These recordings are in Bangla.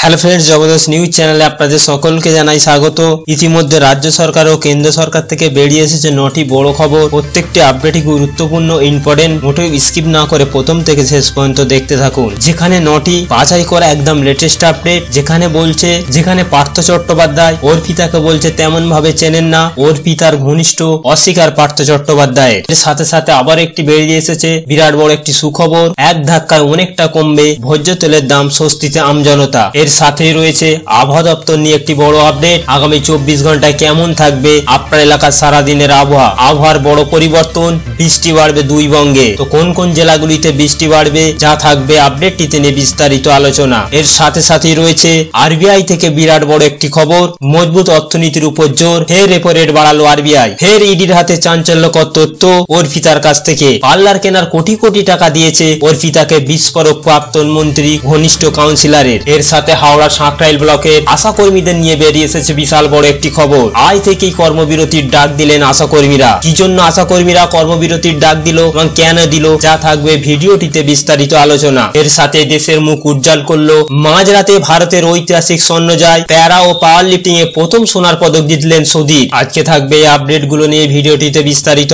হ্যালো ফ্রেন্ডস, জবরদস্ত নিউজ চ্যানেলে আপনাদের সকলকে জানাই স্বাগত। ইতিমধ্যে রাজ্য সরকার ও কেন্দ্র সরকার থেকে বেরিয়ে এসেছে 9টি বড় খবর। প্রত্যেকটি আপডেটই গুরুত্বপূর্ণ, ইম্পর্টেন্ট। মোটেও স্কিপ না করে প্রথম থেকে শেষ পর্যন্ত দেখতে থাকুন। যেখানে 9টি বাছাই করা একদম লেটেস্ট আপডেট, যেখানে পার্থ চট্টোপাধ্যায় অর্পিতাকে বলছে তেমন ভাবে চেনেন না, অর্পিতার ঘনিষ্ঠ অস্বীকার পার্থ চট্টোপাধ্যায়ের। এর সাথে সাথে আবার একটি বেরিয়ে এসেছে বিরাট বড় একটি সুখবর, এক ধাক্কায় অনেকটা কমবে ভোজ্য তেলের দাম, স্বস্তিতে আমজনতা। এর সাথেই রয়েছে আবহাওয়া দপ্তর নিয়ে একটি বড় আপডেট, আগামী 24 ঘন্টায় কেমন থাকবে আপনার এলাকার সারাদিনের আবহাওয়ার বড় পরিবর্তন, বৃষ্টি বাড়বে 2 বঙ্গে। তো কোন কোন জেলাগুলিতে বৃষ্টি বাড়বে যা থাকবে আপডেটটিতে নিয়ে বিস্তারিত আলোচনা। এর সাথে সাথেই রয়েছে আরবিআই থেকে বিরাট বড় একটি খবর, মজবুত অর্থনীতির উপর জোর, ফের রেপো রেট বাড়ালো আরবিআই। ফের ইডির হাতে চাঞ্চল্যকর তথ্য, অর্পিতার কাছ থেকে পার্লার কেনার কোটি কোটি টাকা দিয়েছে অর্পিতাকে বিস্ফোরক প্রাক্তন মন্ত্রী ঘনিষ্ঠ কাউন্সিলরের। এর সাথে হাওড়া সাঁকরাইল ব্লকের আশাকর্মীদের নিয়ে বেরিয়ে এসেছে বিশাল বড় একটি খবর, আজ থেকেই কর্মবিরতির ডাক দিলেন আশাকর্মীরা। কি জন্য আশাকর্মীরা কর্মবিরতির ডাক দিল এবং কেন দিল যা থাকবে ভিডিওটিতে বিস্তারিত আলোচনা। এর সাথে দেশের মুখ উজ্জ্বল করলো মাঝরাতে ভারতের ঐতিহাসিক স্বর্ণজয়, প্যারা ও পাওয়ার লিফটিং এ প্রথম সোনার পদক জিতলেন সুদীপ। আজকে থাকবে এই আপডেট গুলো নিয়ে ভিডিওটিতে বিস্তারিত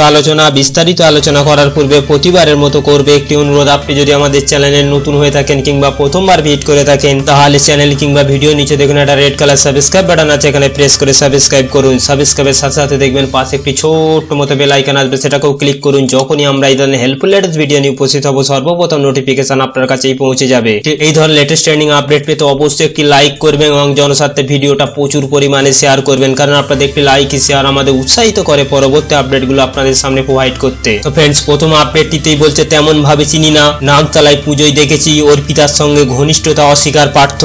আলোচনা করার পূর্বে প্রতিবারের মতো করবে একটি অনুরোধ, আপনি যদি আমাদের চ্যানেলে নতুন হয়ে থাকেন কিংবা প্রথমবার ভিজিট করে থাকেন তাহলে চ্যানেল কিংবা ভিডিও নিচে দেখুন একটা রেড কালার সাবস্ক্রাইব বাটন আছে, এখানে প্রেস করে সাবস্ক্রাইব করুন। সাবস্ক্রাইবের সাথে সাথে দেখবেন পাশে একটি ছোট্ট মতো বেল আইকন আসবে, সেটাকেও ক্লিক করুন। যখনই আমরা এই ধরনের হেল্পফুল লেটেস্ট ভিডিও নিয়ে উপস্থিত হব সর্বপ্রথম নোটিফিকেশন আপনার কাছেই পৌঁছে যাবে। এই ধরনের লেটেস্ট ট্রেন্ডিং আপডেট পেতে অবশ্যই একটি লাইক করবেন এবং জনস্বার্থে ভিডিওটা প্রচুর পরিমাণে শেয়ার করবেন, কারণ আপনাদের একটি লাইক শেয়ার আমাদের উৎসাহিত করে পরবর্তী আপডেটগুলো আপনাদের সামনে প্রোভাইড করতে। তো ফ্রেন্ডস, প্রথম আপডেটটিতেই বলছে তেমন ভাবে চিনি না, নামতলায় পুজোয় দেখেছি অর্পিতার সঙ্গে ঘনিষ্ঠতা অস্বীকার পার্থ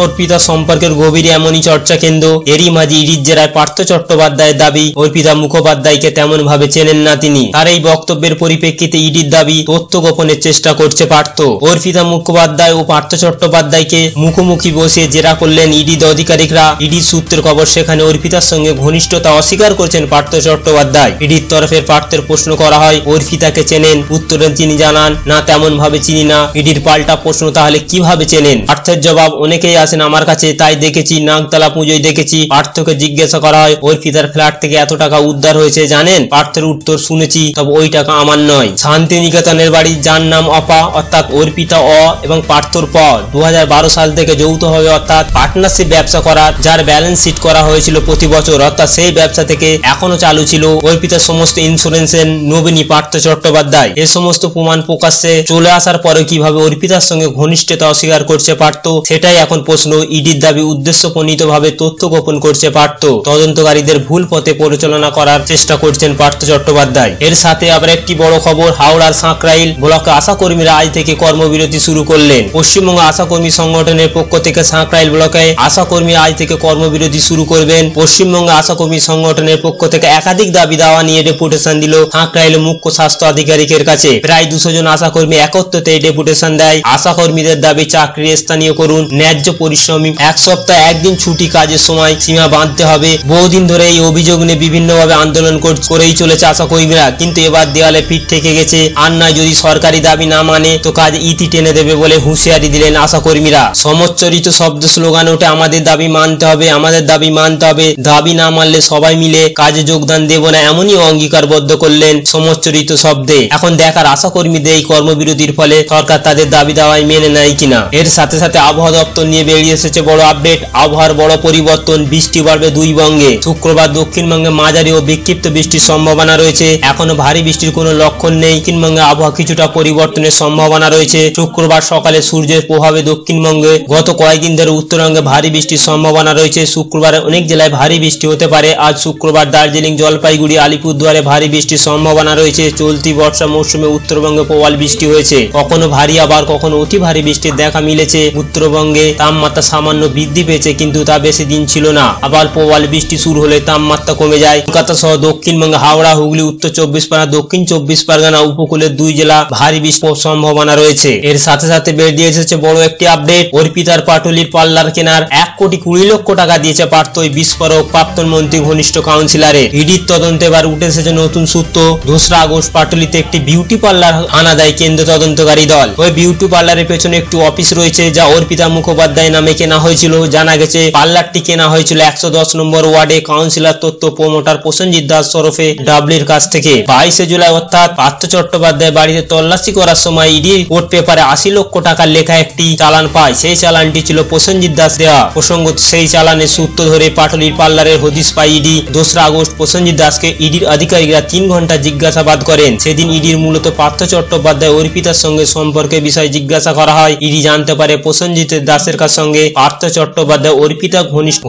অর্পিতা সম্পর্কের গভীরে এমনই চর্চা কেন্দ্র। এরই মাঝে ইডির জেরায় পার্থ চট্টোপাধ্যায়ের দাবি অর্পিতা মুখোপাধ্যায়কে তেমন ভাবে চেনেন না তিনি। তার এই বক্তব্যের পরিপ্রেক্ষিতে ইডির দাবি তথ্য গোপনের চেষ্টা করছে পার্থ। অর্পিতা মুখোপাধ্যায় ও পার্থ চট্টোপাধ্যায়কে মুখোমুখি বসে জেরা করলেন ইডির আধিকারিকরা। ইডির সূত্রের খবর, সেখানে অর্পিতার সঙ্গে ঘনিষ্ঠতা অস্বীকার করছেন পার্থ চট্টোপাধ্যায়। ইডির তরফে পার্থের প্রশ্ন করা হয় অর্পিতাকে চেনেন, উত্তরে তিনি জানান না তেমন ভাবে চিনি না। ইডির পাল্টা প্রশ্ন, তাহলে কিভাবে চেনেন? পার্থের জবাব, অনেকেই আসেন আমার কাছে তাই দেখেছি, নাগতলা পুজোয় দেখেছি। পার্থকে জিজ্ঞাসা করা হয় অর্পিতার ফ্ল্যাট থেকে এত টাকা উদ্ধার হয়েছে জানেন? পার্থের উত্তর, শুনেছি, তবে ওই টাকা আমার নয়। শান্তিনিকেতনের বাড়ি, যার নাম অপা অর্থাৎ অর্পিতা এবং পার্থর প 2012 সাল থেকে যৌথভাবে অর্থাৎ পার্টনারশিপ ব্যবসা করার, যার ব্যালেন্স শিট করা হয়েছিল প্রতি বছর, অর্থাৎ সেই ব্যবসা থেকে এখনো চালু ছিল। অর্পিতার সমস্ত ইন্স্যুরেন্সের নমিনি পার্থ চট্টোপাধ্যায়। এই সমস্ত প্রমাণ প্রকাশ্যে চলে আসার পরে কিভাবে অর্পিতার সঙ্গে ঘনিষ্ঠতা অস্বীকার করছে পার্থ, সেটাই এখন প্রশ্ন। ইডির দাবি উদ্দেশ্যপ্রণীত ভাবে তথ্য গোপন করছে পার্থ, তদন্তকারীদের ভুল পথে পরিচালনা করার চেষ্টা করছেন পার্থ চট্টোপাধ্যায়। এর সাথে আবার একটি বড় খবর, হাওড়ার সাঁকরাইল ব্লকে আশাকর্মীরা আজ থেকে কর্মবিরতি শুরু করলেন। পশ্চিমবঙ্গ আশাকর্মী সংগঠনের পক্ষ থেকে সাঁকরাইল ব্লকে আশাকর্মী আজ থেকে কর্মবিরতি শুরু করবেন। পশ্চিমবঙ্গ আশাকর্মী সংগঠনের পক্ষ থেকে একাধিক দাবি দাওয়া নিয়ে ডেপুটেশন দিল সাঁকরাইল মুখ্য স্বাস্থ্য আধিকারিকের কাছে। প্রায় 200 জন আশাকর্মী একত্রিত ডেপুটেশন দেয়। আশাকর্মীদের দাবি চাকরি স্থানীয় করুন, ন্যায্য পরিশ্রমী, 1 সপ্তাহ 1 দিন ছুটি, কাজের সময় সীমা বাঁধতে হবে। বহুদিন ধরে এই অভিযোগ নিয়ে বিভিন্নভাবে আন্দোলন করেই চলেছে আশাকর্মীরা, কিন্তু এবার দেওয়ালে পিঠ থেকে গেছে। আর নয়, যদি সরকারি দাবি না মানে তো কাজ ইতি টেনে দেবে বলে হুঁশিয়ারি দিলেন আশাকর্মীরা। সমচ্চরিত শব্দ স্লোগান ওঠে আমাদের দাবি মানতে হবে, আমাদের দাবি মানতে হবে, দাবি না মানলে সবাই মিলে কাজে যোগদান দেব না, এমনই অঙ্গীকারবদ্ধ করলেন সমচ্চরিত শব্দে। এখন দেখার আশাকর্মীদের এই কর্মবিরতির ফলে সরকার তাদের দাবি দাওয়ায় মেনে নেয় কিনা। এর সাথে সাথে আবহাওয়া দপ্তর নিয়ে বেরিয়ে এসেছে বড় আপডেট, আবহাওয়ার বড় পরিবর্তন, বৃষ্টি বাড়বে 2 বঙ্গে। শুক্রবার দক্ষিণবঙ্গে মাঝারি ও বিক্ষিপ্ত বৃষ্টির সম্ভাবনা রয়েছে। এখনো ভারী বৃষ্টির কোনো লক্ষণ নেই। দক্ষিণবঙ্গে আবহাওয়া কিছুটা পরিবর্তনের সম্ভাবনা রয়েছে। শুক্রবার সকালে সূর্যের প্রভাবে দক্ষিণবঙ্গে গত কয়েকদিন ধরে উত্তরবঙ্গে ভারী বৃষ্টির সম্ভাবনা রয়েছে। শুক্রবার অনেক জেলায় ভারী বৃষ্টি হতে পারে। আজ শুক্রবার দার্জিলিং, জলপাইগুড়ি, আলিপুরদুয়ারে ভারী বৃষ্টির সম্ভাবনা রয়েছে। চলতি বর্ষা মৌসুমে উত্তরবঙ্গে প্রবল বৃষ্টি হয়েছে, কখনো ভারী আবার কখনো অতি ভারী বৃষ্টির দেখা মিলেছে। উত্তরবঙ্গে তাপমাত্রা সামান্য বৃদ্ধি পেয়েছে, কিন্তু তা বেশি দিন ছিল না। আবার প্রবল বৃষ্টি শুরু হলে তাপমাত্রা কমে যায়। কলকাতা সহ দক্ষিণবঙ্গে হাওড়া, হুগলি, উত্তর 24 পরগনা, দক্ষিণ 24 পরগনা উপকূলের 2 জেলা ভারী বৃষ্টির সম্ভাবনা রয়েছে। এর সাথে সাথে বেরিয়ে এসেছে বড় একটি আপডেট, অর্পিতার পাটুলির পার্লার কেনার 1,20,00,000 টাকা দিয়েছে পার্থ ওই বিস্ফোরক প্রাক্তন মন্ত্রী ঘনিষ্ঠ কাউন্সিলরে। ইডির তদন্তে এবার উঠে এসেছে নতুন সূত্র। 2রা আগস্ট পাটুলিতে একটি বিউটি পার্লার হানা দেয় কেন্দ্র তদন্তকারী দল। ওই বিউটি পার্লারের পেছনে একটি অফিস রয়েছে যা অর্পিতা মুখোপাধ্যায় চট্টোপাধ্যায় নামে কেনা হয়েছিল। জানা গেছে পাল্লারটি কেনা হয়েছিল 110 নম্বর ওয়ার্ডে কাউন্সিলর তথ্য প্রমোটার প্রসেনজিৎ দাস ওরফে ডাবলির কাছ থেকে। 22 জুলাই অর্থাৎ পার্থ চট্টোপাধ্যায় বাড়িতে তল্লাশি করার সময় ইডি কোর্ট পেপারে 80 লক্ষ টাকার লেখা একটি চালান পায়। সেই চালানটি ছিল প্রসেনজিৎ দাস দেওয়া। প্রসঙ্গত সেই চালানের সূত্র ধরে পাটুলির পার্লারের হদিশ পায় ইডি। 2রা আগস্ট প্রসেনজিৎ দাসকে ইডির আধিকারিকরা 3 ঘন্টা জিজ্ঞাসাবাদ করেন। সেদিন ইডির মূলত পার্থ চট্টোপাধ্যায় অর্পিতার সঙ্গে সম্পর্কে বিষয় জিজ্ঞাসা করা হয়। ইডি জানতে পারে প্রসেনজিৎ দাসের সঙ্গে পার্থ চট্টোপাধ্যায় অর্পিতা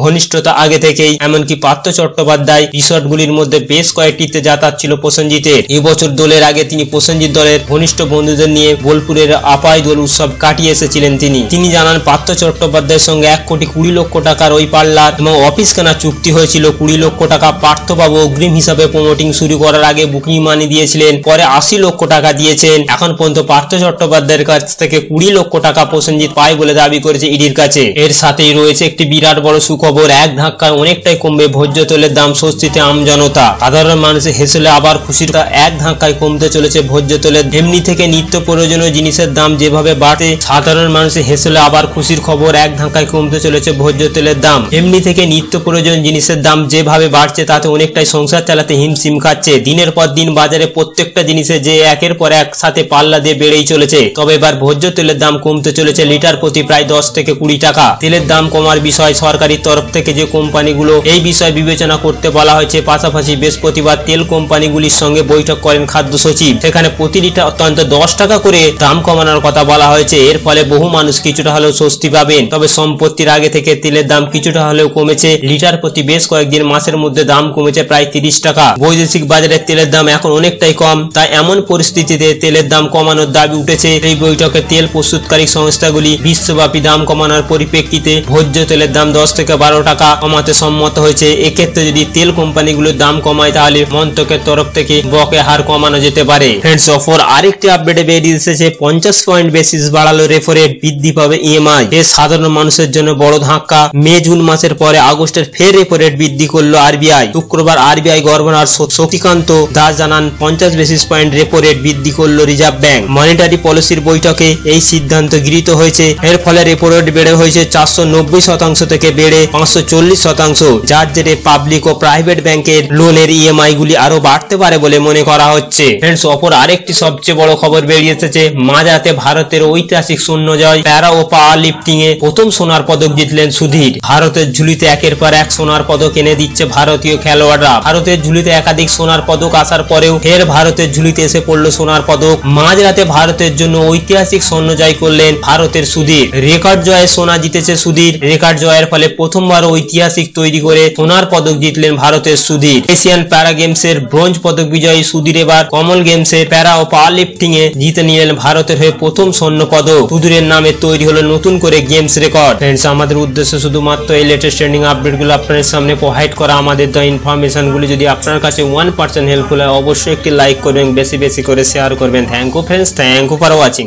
ঘনিষ্ঠতা আগে থেকেই। এমনকি পার্থ চট্টোপাধ্যায় রিসর্টগুলির মধ্যে বেশ কয়েকটিতে যাতায়াত ছিল প্রসেনজিতের। এবছর দোলের আগে তিনি প্রসেনজিৎ দলের ঘনিষ্ঠ বন্ধুদের নিয়ে বোলপুরের আপাই দোল উৎসব কাটিয়ে এসেছিলেন। তিনি জানান পার্থ চট্টোপাধ্যায়ের সঙ্গে 1,20 লক্ষ টাকার ওই পার্লার এবং অফিস কেনার চুক্তি হয়েছিল। 20 লক্ষ টাকা পার্থবাবু অগ্রিম হিসাবে প্রমোটিং শুরু করার আগে বুকিং মানি দিয়েছিলেন, পরে 80 লক্ষ টাকা দিয়েছেন। এখন পর্যন্ত পার্থ চট্টোপাধ্যায়ের কাছ থেকে 20 লক্ষ টাকা প্রসেনজিৎ পায় বলে দাবি করেছে ইডির কাছে। এর সাথেই রয়েছে একটি বিরাট বড় সুখবর, এক ধাক্কায় অনেকটাই কমবে ভোজ্য তেলের দাম। স্বস্তিতে আমজনতা। সাধারণ মানুষের হেসেলে আবার খুশির এক ধাক্কায় কমতে চলেছে ভোজ্য তেলের। এমনি থেকে নিত্য প্রয়োজনীয় জিনিসের দাম যেভাবে বাড়ে, সাধারণ মানুষের হেসেলে আবার খুশির খবর, এক ধাক্কায় কমতে চলেছে ভোজ্য তেলের দাম। এমনি থেকে নিত্য প্রয়োজনীয় জিনিসের দাম যেভাবে বাড়ছে তাতে অনেকটাই সংসার চালাতে হিমশিম খাচ্ছে। দিনের পর দিন বাজারে প্রত্যেকটা জিনিসে যে একের পর এক সাথে পাল্লা দিয়ে বেড়েই চলেছে। তবে এবার ভোজ্য তেলের দাম কমতে চলেছে লিটার প্রতি প্রায় 10 থেকে 20 টাকা। তেলের দাম কমার বিষয় সরকারি তরফ থেকে যে কোম্পানিগুলো এই বিষয় বিবেচনা করতে বলা হয়েছে। পাশাপাশি বৃহস্পতিবার তেল কোম্পানিগুলির সঙ্গে বৈঠক করেন খাদ্য সচিব। সেখানে প্রতি লিটার অত্যন্ত 10 টাকা করে দাম কমানোর কথা বলা হয়েছে। এর ফলে বহু মানুষ কিছুটা হলেও স্বস্তি পাবেন। তবে সম্পত্তির আগে থেকে তেলের দাম কিছুটা হলেও কমেছে। লিটার প্রতি বেশ কয়েকদিন মাসের মধ্যে দাম কমেছে প্রায় 30 টাকা। বৈদেশিক বাজারে তেলের দাম এখন অনেকটাই কম। তাই এমন পরিস্থিতিতে তেলের দাম কমানোর দাবি উঠেছে। এই বৈঠকে তেল প্রস্তুতকারী সংস্থাগুলি বিশ্বব্যাপী দাম কমানোর পরিপ্রেক্ষিতে ভোজ্য তেলের দাম 10 থেকে 12 টাকা কমাতে সম্মত হয়েছে। এক্ষেত্রে যদি তেল কোম্পানিগুলোর দাম কমায় তাহলে মন্ত্রকের তরফ থেকে বকেয়া হার কমানো যেতে পারে। ফ্রেন্ডস, অফার আরেকটি আপডেটে বেরিয়ে এসেছে। 50 পয়েন্ট বেসিস বাড়ালো রেপো রেট, বৃদ্ধি পাবে ইএমআই। এ সাধারণ মানুষের জন্য বড় ধাক্কা। মে জুন মাসের পরে আগস্টের ফের রেপো রেট বৃদ্ধি করলো আরবিআই। শুক্রবার আরবিআই গভর্নর শক্তিকান্ত দাস জানান 50 বেসিস পয়েন্ট রেপো রেট বৃদ্ধি করলো রিজার্ভ ব্যাংক। মনিটারি পলিসির বৈঠকে এই সিদ্ধান্ত গৃহীত হয়েছে। এর ফলে রেপো রেট বেড়ে হয়েছে 490% থেকে বেড়ে 540%, যার জেরে পাবলিক ও প্রাইভেট ব্যাংকের লোনের ইএমআই গুলি আরো বাড়তে পারে বলে মনে করা হচ্ছে। ফ্রেন্ডস, অপর আরেকটি সবচেয়ে বড় খবর বেরিয়ে এসেছে। মাঝরাতে ভারতের ঐতিহাসিক শূন্য জয়। প্যারা ও পাওয়ার লিফটিং এ প্রথম সোনার পদক জিতলেন সুধীর। ভারতের ঝুলিতে একের পর এক সোনার পদক এনে দিচ্ছে ভারতীয় খেলোয়াড়রা। ভারতের ঝুলিতে একাধিক সোনার পদক আসার পরেও ফের ভারতের ঝুলিতে এসে পড়লো সোনার পদক। মাঝরাতে ভারতের জন্য ঐতিহাসিক স্বর্ণ জয় করলেন ভারতের সুধীর। রেকর্ড জয়ে সোনা জিতেছে সুধীর। রেকর্ড জয়ের ফলে প্রথমবার ঐতিহাসিক তৈরি করে সোনার পদক জিতলেন ভারতের সুধীর। এশিয়ান প্যারা গেমস এর ব্রোঞ্জ পদক বিজয়ী সুধীর এবার কমন গেমস এর প্যারা ও পাওয়ার লিফটিং এ জিতে নিলেন ভারতের হয়ে প্রথম স্বর্ণ পদক। সুধীরের নামে তৈরি হলো নতুন করে গেমস রেকর্ড। ফ্রেন্ডস, আমাদের উদ্দেশ্য শুধুমাত্র এই লেটেস্ট ট্রেন্ডিং আপডেট গুলো আপনাদের সামনে প্রোভাইড করা। আমাদের দেওয়া ইনফরমেশন গুলি যদি আপনার কাছে 1% হেল্পফুল হয় অবশ্যই একটি লাইক করবেন, বেশি বেশি করে শেয়ার করবেন। Thank you friends, thank you for watching.